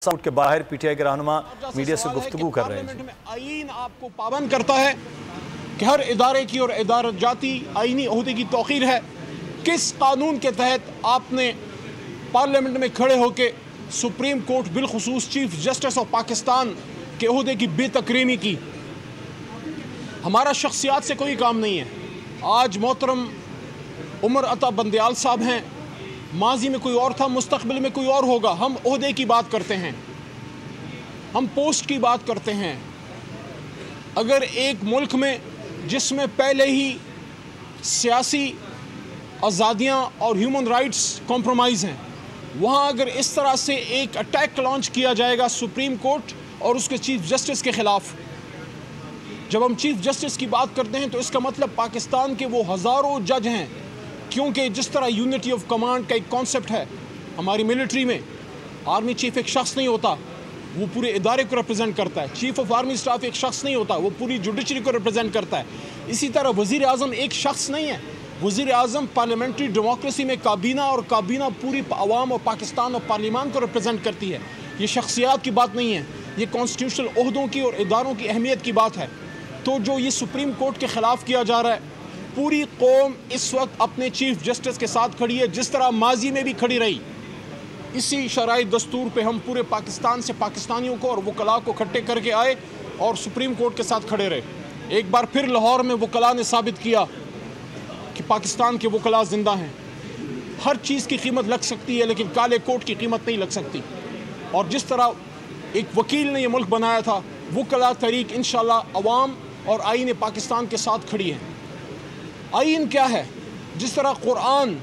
South के बाहर PTI के रहनुमा मीडिया से गुफ्तगू कर रहे हैं। आईन आपको पाबंद करता है कि हर इदारे की और इदारत जाती आईनी ओहदे की तौक़ीर है। किस कानून के तहत आपने पार्लियामेंट में खड़े होकर सुप्रीम कोर्ट बिलखुसूस चीफ जस्टिस ऑफ पाकिस्तान के ओहदे की बेतकरीमी की? हमारा शख्सियात से कोई काम नहीं है। आज मोहतरम उमर अता बंदयाल साहब हैं, माजी में कोई और था, मुस्तकबिल में कोई और होगा। हम ओहदे की बात करते हैं, हम पोस्ट की बात करते हैं। अगर एक मुल्क में जिसमें पहले ही सियासी आज़ादियाँ और ह्यूमन राइट्स कॉम्प्रोमाइज़ हैं, वहाँ अगर इस तरह से एक अटैक लॉन्च किया जाएगा सुप्रीम कोर्ट और उसके चीफ जस्टिस के ख़िलाफ़, जब हम चीफ जस्टिस की बात करते हैं तो इसका मतलब पाकिस्तान के वो हज़ारों जज हैं, क्योंकि जिस तरह यूनिटी ऑफ कमांड का एक कॉन्सेप्ट है हमारी मिलिट्री में, आर्मी चीफ एक शख्स नहीं होता, वो पूरे इदारे को रिप्रेजेंट करता है। चीफ ऑफ आर्मी स्टाफ एक शख्स नहीं होता, वो पूरी जुडिशरी को रिप्रेजेंट करता है। इसी तरह वज़ीर आज़म एक शख्स नहीं है। वज़ीर आज़म पार्लियामेंट्री डेमोक्रेसी में काबीना, और काबीना पूरी आवाम और पाकिस्तान और पार्लियामान को रिप्रेजेंट करती है। ये शख्सियात की बात नहीं है, ये कॉन्स्टिट्यूशनल ओहदों की और इदारों की अहमियत की बात है। तो जो ये सुप्रीम कोर्ट के ख़िलाफ़ किया जा रहा है, पूरी कौम इस वक्त अपने चीफ जस्टिस के साथ खड़ी है, जिस तरह माजी में भी खड़ी रही। इसी शराइ दस्तूर पे हम पूरे पाकिस्तान से पाकिस्तानियों को और वकला को इकट्ठे करके आए और सुप्रीम कोर्ट के साथ खड़े रहे। एक बार फिर लाहौर में वकला ने साबित किया कि पाकिस्तान के वकला ज़िंदा हैं। हर चीज़ की कीमत लग सकती है, लेकिन काले कोट की कीमत नहीं लग सकती। और जिस तरह एक वकील ने यह मुल्क बनाया था, वकला तहरीक इंशाअल्लाह अवाम और आईन पाकिस्तान के साथ खड़ी है। आईन क्या है? जिस तरह कुरान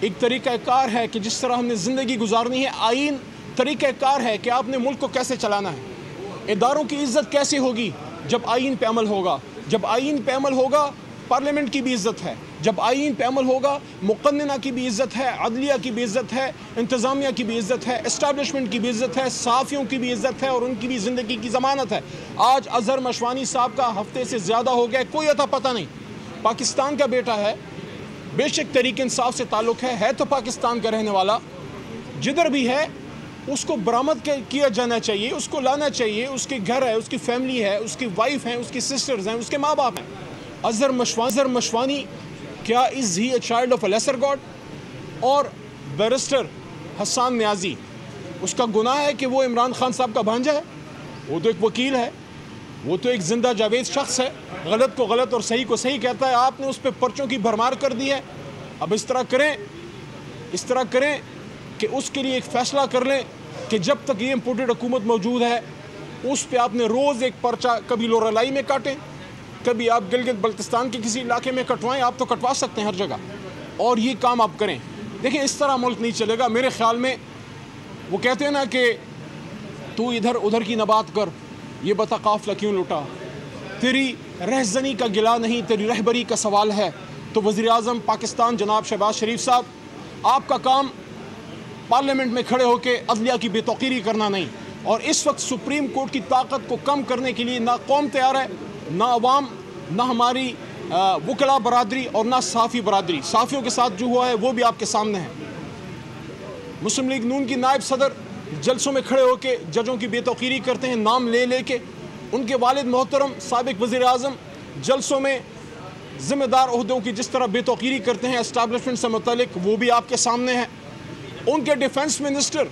एक तरीक़ाकार है कि जिस तरह हमने ज़िंदगी गुजारनी है, आईन तरीक़ाकार है कि आपने मुल्क को कैसे चलाना है। इदारों की इज़्ज़त कैसे होगी? जब आईन पे अमल होगा। जब आईन पे अमल होगा, पार्लियामेंट की भी इज़्ज़त है। जब आईन पे अमल होगा, मुक़न्नना की भी इज़्ज़त है, अदलिया की भी इज़्ज़त है, इंतज़ामिया की भी इज़्ज़त है, इस्टेब्लिशमेंट की भी इज़्ज़त है, सहाफ़ियों की भी इज़्ज़त है, और उनकी भी ज़िंदगी की ज़मानत है। आज अज़हर मशवानी साहब का हफ्ते से ज़्यादा हो गया, कोई अता पता नहीं। पाकिस्तान का बेटा है, बेशक तहरीक इंसाफ से ताल्लुक़ है तो पाकिस्तान का रहने वाला। जिधर भी है उसको बरामद किया जाना चाहिए, उसको लाना चाहिए। उसके घर है, उसकी फैमिली है, उसकी वाइफ हैं, उसकी सिस्टर्स हैं, उसके माँ बाप हैं। अज़हर मशवानी क्या is he a child of a lesser God? और बैरिस्टर हसन नियाज़ी, उसका गुनाह है कि वो इमरान खान साहब का भांजा है? वो तो एक वकील है, वो तो एक जिंदा जावेद शख्स है, गलत को गलत और सही को सही कहता है। आपने उस पर पर्चों की भरमार कर दी है। अब इस तरह करें कि उसके लिए एक फ़ैसला कर लें कि जब तक ये इम्पोर्टेड हुकूमत मौजूद है, उस पर आपने रोज़ एक पर्चा, कभी लोरालाई में काटें, कभी आप गिलगित बल्तिस्तान के किसी इलाके में कटवाएं। आप तो कटवा सकते हैं हर जगह, और ये काम आप करें। देखिए, इस तरह मुल्क नहीं चलेगा। मेरे ख्याल में वो कहते हैं ना कि तू इधर उधर की न बात कर, ये बता काफ़िला क्यों लुटा। तेरी रहज़नी का गिला नहीं, तेरी रहबरी का सवाल है। तो वज़ीर आज़म पाकिस्तान जनाब शहबाज शरीफ साहब, आपका काम पार्लियामेंट में खड़े होकर अदलिया की बेतौकीरी करना नहीं। और इस वक्त सुप्रीम कोर्ट की ताकत को कम करने के लिए ना कौम तैयार है, ना अवाम, ना हमारी वकला बरादरी, और ना सहाफ़ी बरादरी। सहाफ़ियों के साथ जो हुआ है वो भी आपके सामने है। मुस्लिम लीग नून की नायब सदर जलसों में खड़े होकर जजों की बेतौकीरी करते हैं, नाम ले लेके। उनके वालिद मोहतरम साबिक वज़ीर आज़म जलसों में ज़िम्मेदार ओहदों की जिस तरह बेतौकीरी करते हैं एस्टैब्लिशमेंट से मुतल्लिक, वो भी आपके सामने है। उनके डिफेंस मिनिस्टर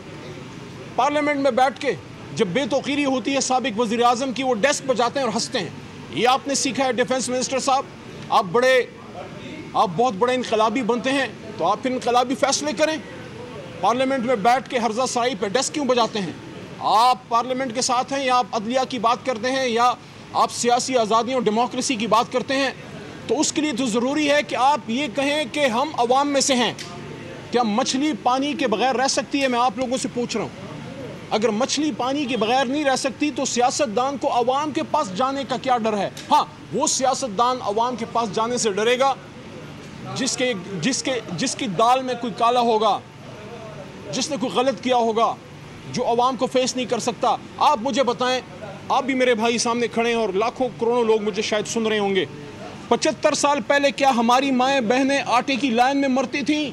पार्लियामेंट में बैठ के जब बेतौकीरी होती है साबिक वज़ीर आज़म की, वो डेस्क बजाते हैं और हंसते हैं। ये आपने सीखा है डिफेंस मिनिस्टर साहब? आप बहुत बड़े इनकलाबी बनते हैं, तो आप फिर इनकलाबी फ़ैसले करें। पार्लियामेंट में बैठ के हर्जा सराई पे डेस्क क्यों बजाते हैं? आप पार्लियामेंट के साथ हैं, या आप अदलिया की बात करते हैं, या आप सियासी आज़ादी और डेमोक्रेसी की बात करते हैं? तो उसके लिए तो ज़रूरी है कि आप ये कहें कि हम अवाम में से हैं। क्या मछली पानी के बगैर रह सकती है? मैं आप लोगों से पूछ रहा हूँ। अगर मछली पानी के बगैर नहीं रह सकती, तो सियासतदान को अवाम के पास जाने का क्या डर है? हाँ, वो सियासतदान अवाम के पास जाने से डरेगा जिसकी दाल में कोई काला होगा, जिसने कोई गलत किया होगा, जो अवाम को फेस नहीं कर सकता। आप मुझे बताएं, आप भी मेरे भाई सामने खड़े हैं और लाखों करोड़ों लोग मुझे शायद सुन रहे होंगे। 75 साल पहले क्या हमारी माएँ बहनें आटे की लाइन में मरती थीं?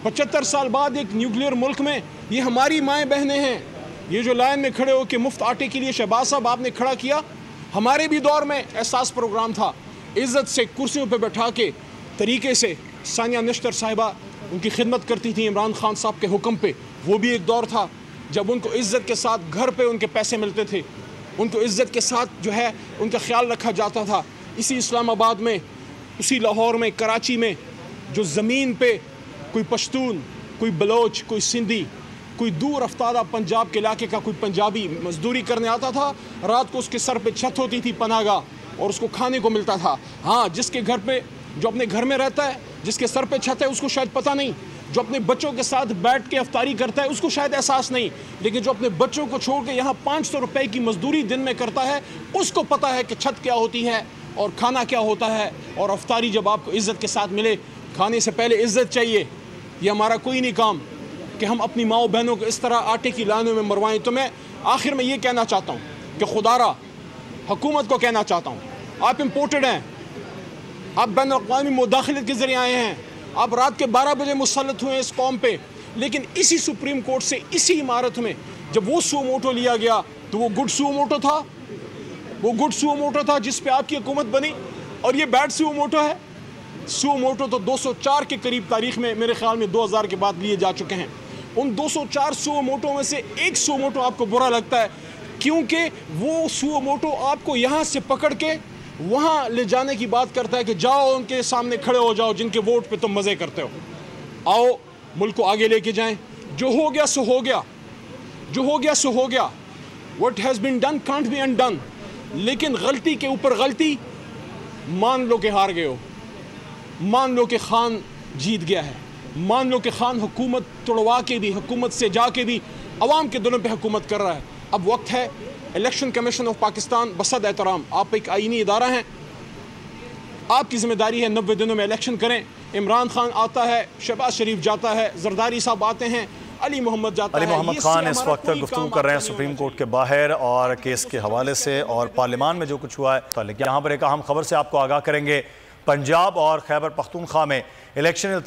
75 साल बाद एक न्यूक्लियर मुल्क में یہ ہماری مائیں بہنیں ہیں. یہ جو لائن میں کھڑے ہو کے مفت آٹے کے لیے شہباز صاحب آپ نے کھڑا کیا, ہمارے بھی دور میں احساس پروگرام تھا. عزت سے کرسیوں پہ بٹھا کے طریقے سے ثانیہ نشتر صاحبہ ان کی خدمت کرتی تھی عمران خان صاحب کے حکم پہ. وہ بھی ایک دور تھا جب ان کو عزت کے ساتھ گھر پہ ان کے پیسے ملتے تھے, ان کو عزت کے ساتھ جو ہے ان کا خیال رکھا جاتا تھا. اسی اسلام آباد میں, اسی لاہور میں, کراچی میں جو زمین پہ کوئی پشتون, کوئی بلوچ, کوئی سندھی, کوئی دور افتادہ پنجاب کے علاقے کا کوئی پنجابی مزدوری کرنے آتا تھا, رات کو اس کے سر پہ چھت ہوتی تھی پناہ گاہ اور اس کو کھانے کو ملتا تھا. ہاں, جس کے گھر پہ, جو اپنے گھر میں رہتا ہے, جس کے سر پہ چھت ہے, اس کو شاید پتہ نہیں. جو اپنے بچوں کے ساتھ بیٹھ کے افطاری کرتا ہے اس کو شاید احساس نہیں, لیکن جو اپنے بچوں کو چھوڑ کے یہاں 500 روپے کی مزدوری دن میں کرتا ہے اس کو پتہ ہے کہ چھت کیا ہوتی ہے اور کھانا کیا ہوتا ہے. اور افطاری جب آپ کو عزت کے ساتھ ملے, کھانے سے پہلے عزت چاہیے. یہ ہمارا کوئی نہیں کام کہ ہم اپنی ماؤں بہنوں کو اس طرح آٹے کی لائنوں میں مروائیں. تو میں آخر میں یہ کہنا چاہتا ہوں کہ خدا را حکومت کو کہنا چاہتا ہوں, آپ امپورٹڈ ہیں, آپ بین الاقوامی مداخلت کے ذریعے آئے ہیں, آپ رات کے 12 بجے مسلط ہوئے اس قوم پہ, لیکن اسی سپریم کورٹ سے, اسی عمارت میں جب وہ سو موٹو لیا گیا تو وہ گڈ سو موٹو تھا, وہ گڈ سو موٹو تھا جس پہ آپ کی حکومت بنی, اور یہ بیڈ سو موٹو ہے. سو موٹو تو 204 کے قریب تاریخ میں میرے خیال میں 2000 کے بعد لیے جا چکے ہیں. ان 204 سو موٹو میں سے ایک سو موٹو آپ کو برا لگتا ہے کیونکہ وہ سو موٹو آپ کو یہاں سے پکڑ کے وہاں لے جانے کی بات کرتا ہے کہ جاؤ ان کے سامنے کھڑے ہو جاؤ جن کے ووٹ پہ تم مزے کرتے ہو, آؤ ملک کو آگے لے کے جائیں. جو ہو گیا سو ہو گیا, جو ہو گیا سو ہو گیا. What has been done can't be undone. لیکن غلطی کے اوپر غلطی, مان لو کہ ہار گئے ہو, مان لو کہ خان جیت گیا ہے, مان لو کہ خان حکومت توڑوا کے بھی, حکومت سے جا کے بھی عوام کے دلوں پہ حکومت کر رہا ہے. اب وقت ہے, الیکشن کمیشن آف پاکستان بصد احترام, آپ ایک آئینی ادارہ ہیں, آپ کی ذمہ داری ہے 90 دنوں میں الیکشن کریں. عمران خان آتا ہے, شہباز شریف جاتا ہے, زرداری صاحب آتے ہیں, علی محمد جاتا ہے. علی محمد خان اس وقت گفتگو کر رہے ہیں سپریم کورٹ کے باہر اور کیس کے حوالے سے اور پارلیمان میں جو کچھ ہوا ہے. یہاں پر ایک اہم خبر سے آپ کو آگاہ کریں گے. پنجاب اور خیبر پختونخوا میں الیکشن